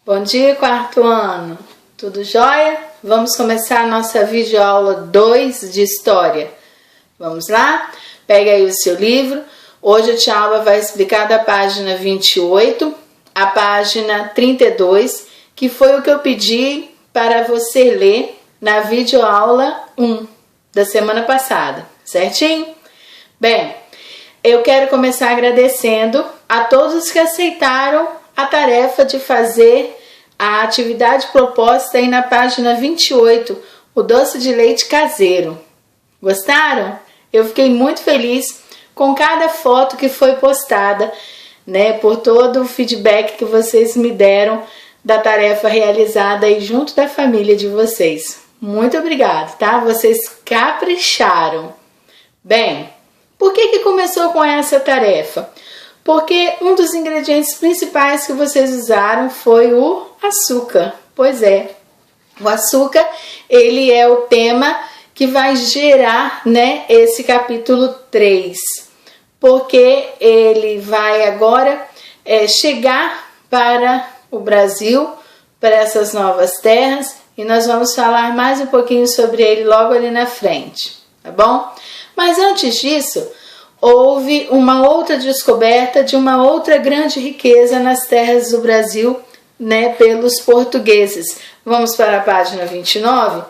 Bom dia, quarto ano! Tudo jóia? Vamos começar a nossa videoaula 2 de História. Vamos lá? Pega aí o seu livro. Hoje a tia Alba vai explicar da página 28 à página 32, que foi o que eu pedi para você ler na videoaula 1 da semana passada, certinho? Bem, eu quero começar agradecendo a todos que aceitaram a tarefa de fazer a atividade proposta aí na página 28, o doce de leite caseiro. Gostaram? Eu fiquei muito feliz com cada foto que foi postada, né, por todo o feedback que vocês me deram da tarefa realizada aí junto da família de vocês. Muito obrigada, tá? Vocês capricharam. Bem, por que começou com essa tarefa? Porque um dos ingredientes principais que vocês usaram foi o açúcar. Pois é, o açúcar, ele é o tema que vai gerar, né, esse capítulo 3. Porque ele vai agora chegar para o Brasil, para essas novas terras, e nós vamos falar mais um pouquinho sobre ele logo ali na frente, tá bom? Mas antes disso, houve uma outra descoberta de uma outra grande riqueza nas terras do Brasil, né, pelos portugueses. Vamos para a página 29.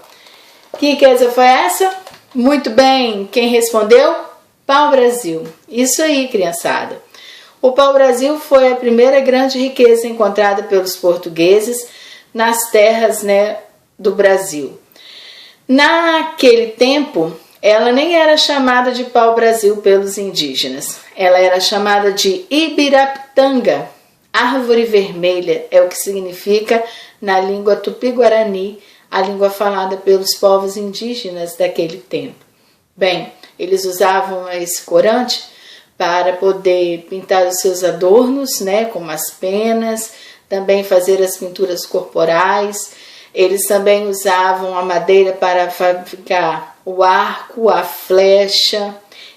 Que riqueza foi essa? Muito bem, quem respondeu? Pau-brasil. Isso aí, criançada. O pau-brasil foi a primeira grande riqueza encontrada pelos portugueses nas terras, né, do Brasil. Naquele tempo, ela nem era chamada de pau-brasil pelos indígenas. Ela era chamada de ibirapitanga. Árvore vermelha é o que significa na língua tupi-guarani, a língua falada pelos povos indígenas daquele tempo. Bem, eles usavam esse corante para poder pintar os seus adornos, né, como as penas, também fazer as pinturas corporais. Eles também usavam a madeira para fabricar o arco, a flecha.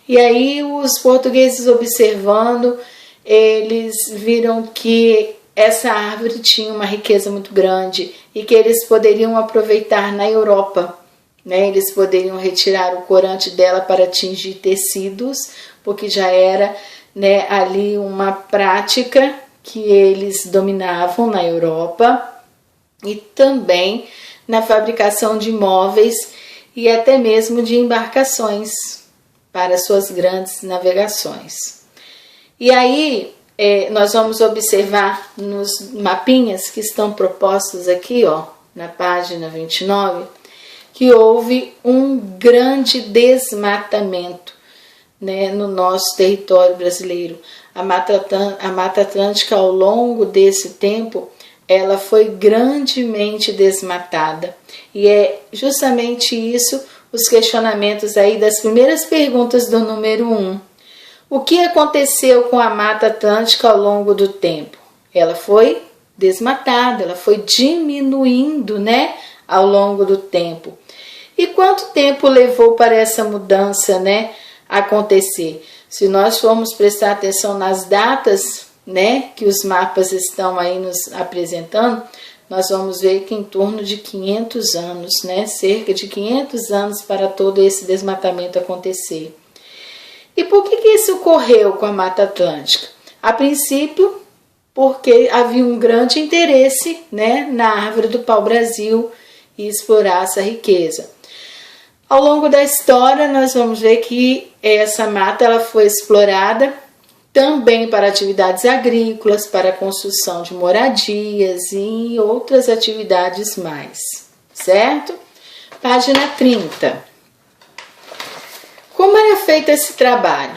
E aí os portugueses, observando, eles viram que essa árvore tinha uma riqueza muito grande e que eles poderiam aproveitar na Europa, né? Eles poderiam retirar o corante dela para tingir tecidos, porque já era, né, ali uma prática que eles dominavam na Europa, e também na fabricação de móveis e até mesmo de embarcações para suas grandes navegações. E aí nós vamos observar nos mapinhas que estão propostos aqui, ó, na página 29, que houve um grande desmatamento, né, no nosso território brasileiro. A Mata Atlântica, ao longo desse tempo, ela foi grandemente desmatada. E é justamente isso os questionamentos aí das primeiras perguntas do número 1. O que aconteceu com a Mata Atlântica ao longo do tempo? Ela foi desmatada, ela foi diminuindo, né, ao longo do tempo. E quanto tempo levou para essa mudança, né, acontecer? Se nós formos prestar atenção nas datas, né, que os mapas estão aí nos apresentando, nós vamos ver que em torno de 500 anos, né, cerca de 500 anos para todo esse desmatamento acontecer. E por que isso ocorreu com a Mata Atlântica? A princípio, porque havia um grande interesse, né, na árvore do pau-brasil e explorar essa riqueza. Ao longo da história, nós vamos ver que essa mata ela foi explorada também para atividades agrícolas, para a construção de moradias e outras atividades mais, certo? Página 30. Como era feito esse trabalho?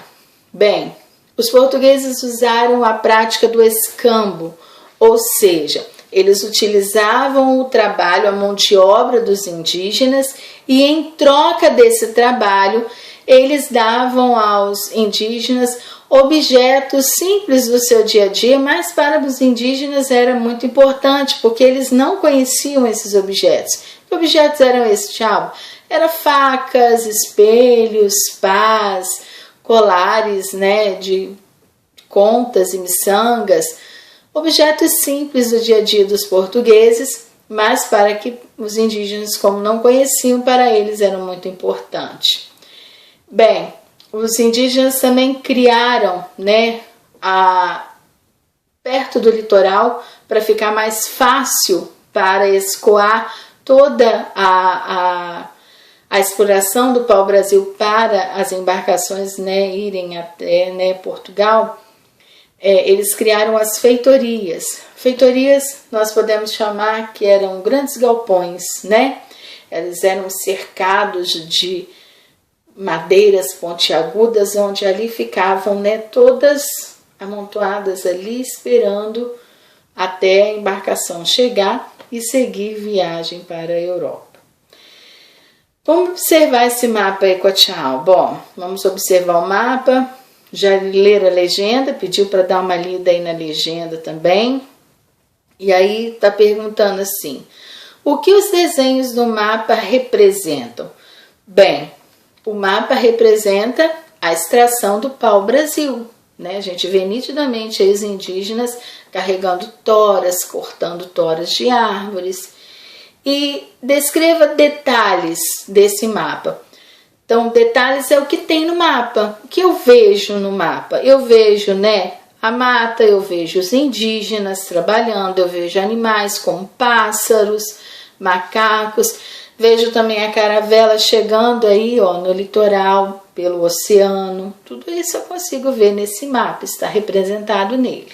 Bem, os portugueses usaram a prática do escambo, ou seja, eles utilizavam o trabalho, a mão de obra dos indígenas, e em troca desse trabalho, eles davam aos indígenas objetos simples do seu dia a dia, mas para os indígenas era muito importante, porque eles não conheciam esses objetos. Que objetos eram esses, Thiago? Eram facas, espelhos, pás, colares, né, de contas e miçangas, Objetos simples do dia a dia dos portugueses, mas para que os indígenas, como não conheciam, para eles era muito importante. Bem, os indígenas também criaram, perto do litoral, para ficar mais fácil para escoar toda a exploração do pau-brasil para as embarcações irem até Portugal. Eles criaram as feitorias. Feitorias nós podemos chamar que eram grandes galpões, Eles eram cercados de madeiras pontiagudas, onde ali ficavam, todas amontoadas ali, esperando até a embarcação chegar e seguir viagem para a Europa. Vamos observar esse mapa aí com a Tchau. Bom, vamos observar o mapa. Já leram a legenda, pediu para dar uma lida aí na legenda também. E aí está perguntando assim: o que os desenhos do mapa representam? Bem, o mapa representa a extração do pau-brasil, A gente vê nitidamente aí os indígenas carregando toras, cortando toras de árvores. E descreva detalhes desse mapa. Então, detalhes é o que tem no mapa. O que eu vejo no mapa? Eu vejo, a mata, eu vejo os indígenas trabalhando, eu vejo animais como pássaros, macacos. Vejo também a caravela chegando aí, no litoral, pelo oceano. Tudo isso eu consigo ver nesse mapa, está representado nele.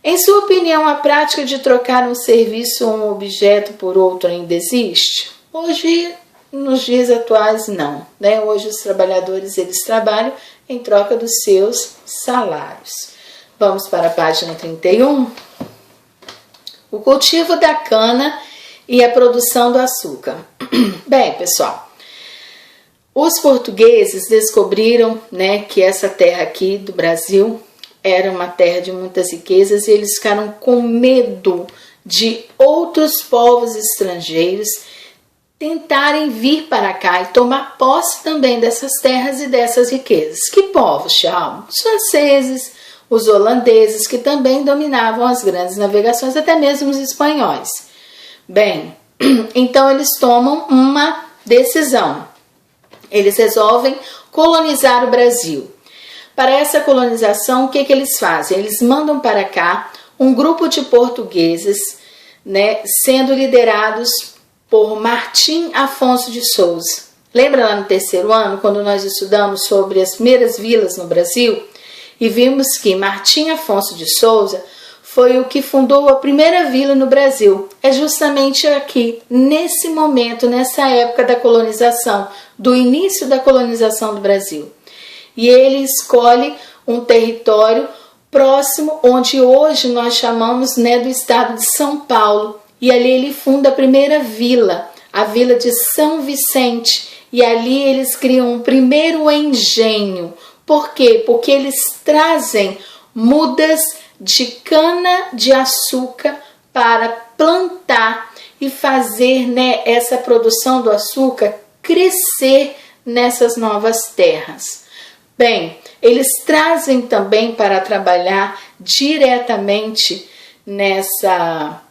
Em sua opinião, a prática de trocar um serviço ou um objeto por outro ainda existe? Hoje, nos dias atuais, não. Hoje os trabalhadores eles trabalham em troca dos seus salários. Vamos para a página 31. O cultivo da cana e a produção do açúcar. Bem, pessoal, os portugueses descobriram, que essa terra aqui do Brasil era uma terra de muitas riquezas e eles ficaram com medo de outros povos estrangeiros tentarem vir para cá e tomar posse também dessas terras e dessas riquezas. Que povos, Tchau? Os franceses, os holandeses, que também dominavam as grandes navegações, até mesmo os espanhóis. Bem, então eles tomam uma decisão. Eles resolvem colonizar o Brasil. Para essa colonização, o que eles fazem? Eles mandam para cá um grupo de portugueses, sendo liderados por Martim Afonso de Souza. Lembra lá no terceiro ano, quando nós estudamos sobre as primeiras vilas no Brasil? E vimos que Martim Afonso de Souza foi o que fundou a primeira vila no Brasil. É justamente aqui, nesse momento, nessa época da colonização, do início da colonização do Brasil. E ele escolhe um território próximo, onde hoje nós chamamos do estado de São Paulo. E ali ele funda a primeira vila, a vila de São Vicente. E ali eles criam um primeiro engenho. Por quê? Porque eles trazem mudas de cana-de-açúcar para plantar e fazer essa produção do açúcar crescer nessas novas terras. Bem, eles trazem também para trabalhar diretamente nessa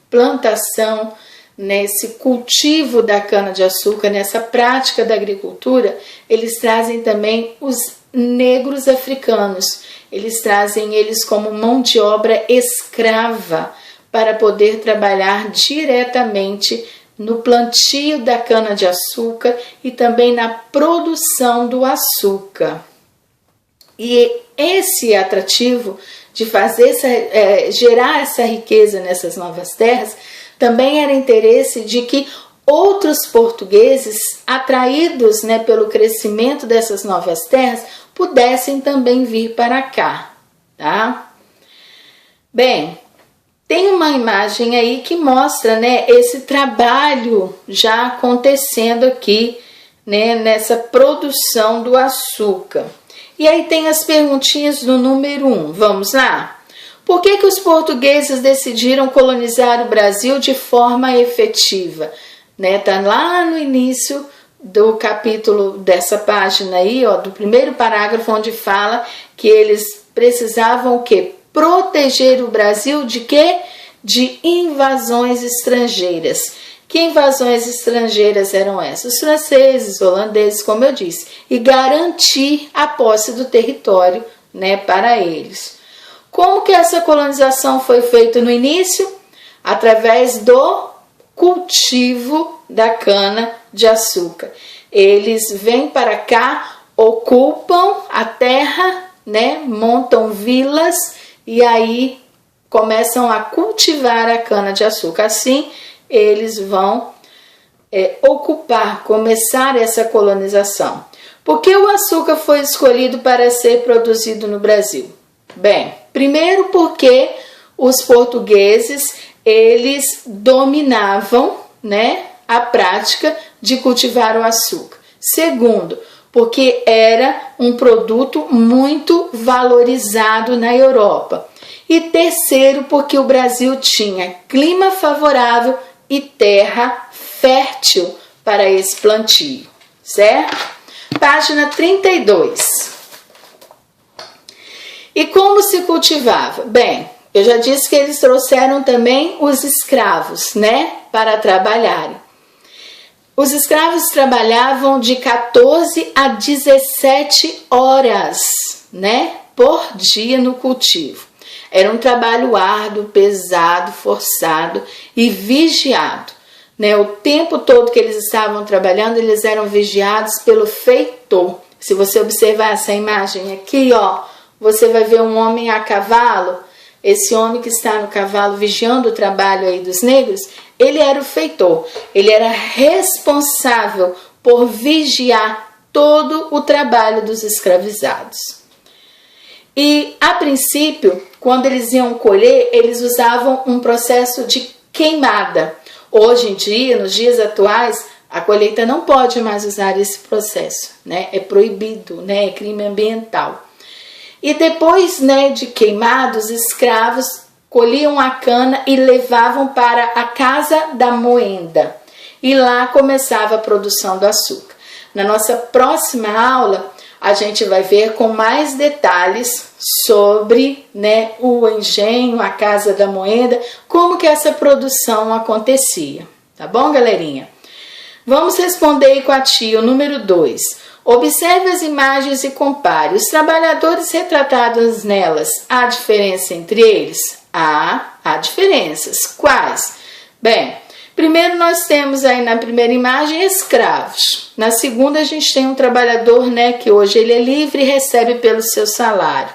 plantação, nesse cultivo da cana-de-açúcar, nessa prática da agricultura, eles trazem também os negros africanos. Eles trazem eles como mão de obra escrava para poder trabalhar diretamente no plantio da cana-de-açúcar e também na produção do açúcar. E esse atrativo de fazer gerar essa riqueza nessas novas terras também era interesse de que outros portugueses, atraídos pelo crescimento dessas novas terras, pudessem também vir para cá, tá? Bem, tem uma imagem aí que mostra esse trabalho já acontecendo aqui, nessa produção do açúcar. E aí tem as perguntinhas do número 1. Vamos lá? Por que os portugueses decidiram colonizar o Brasil de forma efetiva? Tá lá no início do capítulo dessa página aí, do primeiro parágrafo, onde fala que eles precisavam o quê? proteger o Brasil de quê? De invasões estrangeiras. Que invasões estrangeiras eram essas? Os franceses, holandeses, como eu disse, e garantir a posse do território, né, para eles. Como que essa colonização foi feita no início? Através do cultivo da cana-de-açúcar. Eles vêm para cá, ocupam a terra, né, montam vilas e aí começam a cultivar a cana-de-açúcar. Assim, eles vão começar essa colonização. Por que o açúcar foi escolhido para ser produzido no Brasil? Bem, primeiro porque os portugueses, eles dominavam, né, a prática de cultivar o açúcar. Segundo, porque era um produto muito valorizado na Europa. E terceiro, porque o Brasil tinha clima favorável e terra fértil para esse plantio, certo? Página 32. E como se cultivava? Bem, eu já disse que eles trouxeram também os escravos, né, para trabalharem. Os escravos trabalhavam de 14 a 17 horas, né, por dia no cultivo. Era um trabalho árduo, pesado, forçado e vigiado, né? O tempo todo que eles estavam trabalhando, eles eram vigiados pelo feitor. Se você observar essa imagem aqui, ó, você vai ver um homem a cavalo. Esse homem que está no cavalo vigiando o trabalho aí dos negros, ele era o feitor. Ele era responsável por vigiar todo o trabalho dos escravizados. E, a princípio, quando eles iam colher, eles usavam um processo de queimada. Hoje em dia, nos dias atuais, a colheita não pode mais usar esse processo, né? É proibido, né? É crime ambiental. E depois, né, de queimado, os escravos colhiam a cana e levavam para a casa da moenda. E lá começava a produção do açúcar. Na nossa próxima aula, a gente vai ver com mais detalhes sobre, né, o engenho, a casa da moeda, como que essa produção acontecia. Tá bom, galerinha? Vamos responder aí com a tia, o número 2. Observe as imagens e compare. Os trabalhadores retratados nelas, há diferença entre eles? Há diferenças. Quais? Bem, primeiro nós temos aí na primeira imagem escravos. Na segunda a gente tem um trabalhador, né, que hoje ele é livre e recebe pelo seu salário.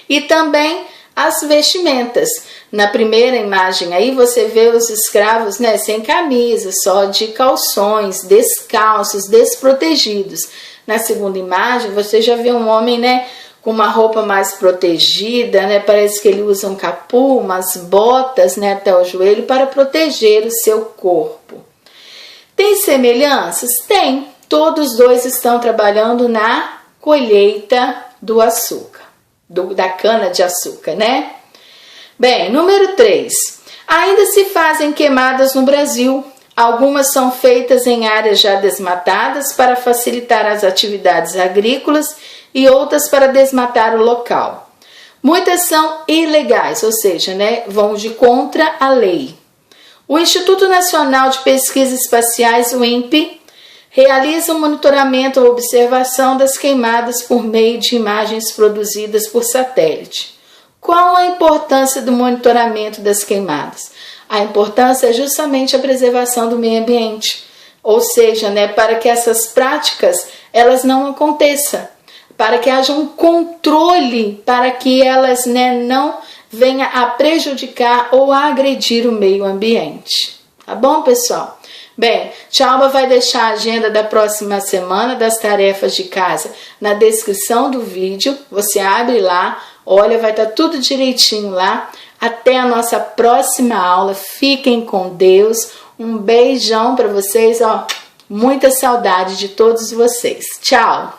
E também as vestimentas. Na primeira imagem aí você vê os escravos, né, sem camisa, só de calções, descalços, desprotegidos. Na segunda imagem você já vê um homem, né, com uma roupa mais protegida, né, parece que ele usa um capu, umas botas, né, até o joelho para proteger o seu corpo. Tem semelhanças? Tem. Todos dois estão trabalhando na colheita do açúcar, da cana-de-açúcar, né? Bem, número 3. Ainda se fazem queimadas no Brasil. Algumas são feitas em áreas já desmatadas para facilitar as atividades agrícolas e outras para desmatar o local. Muitas são ilegais, ou seja, né, vão de contra a lei. O Instituto Nacional de Pesquisas Espaciais, o INPE, realiza um monitoramento ou observação das queimadas por meio de imagens produzidas por satélite. Qual a importância do monitoramento das queimadas? A importância é justamente a preservação do meio ambiente, ou seja, né, para que essas práticas elas não aconteçam, para que haja um controle, para que elas, né, não venham a prejudicar ou a agredir o meio ambiente. Tá bom, pessoal? Bem, tia Alba vai deixar a agenda da próxima semana das tarefas de casa na descrição do vídeo. Você abre lá, olha, vai estar tudo direitinho lá. Até a nossa próxima aula. Fiquem com Deus. Um beijão para vocês, ó. Muita saudade de todos vocês. Tchau!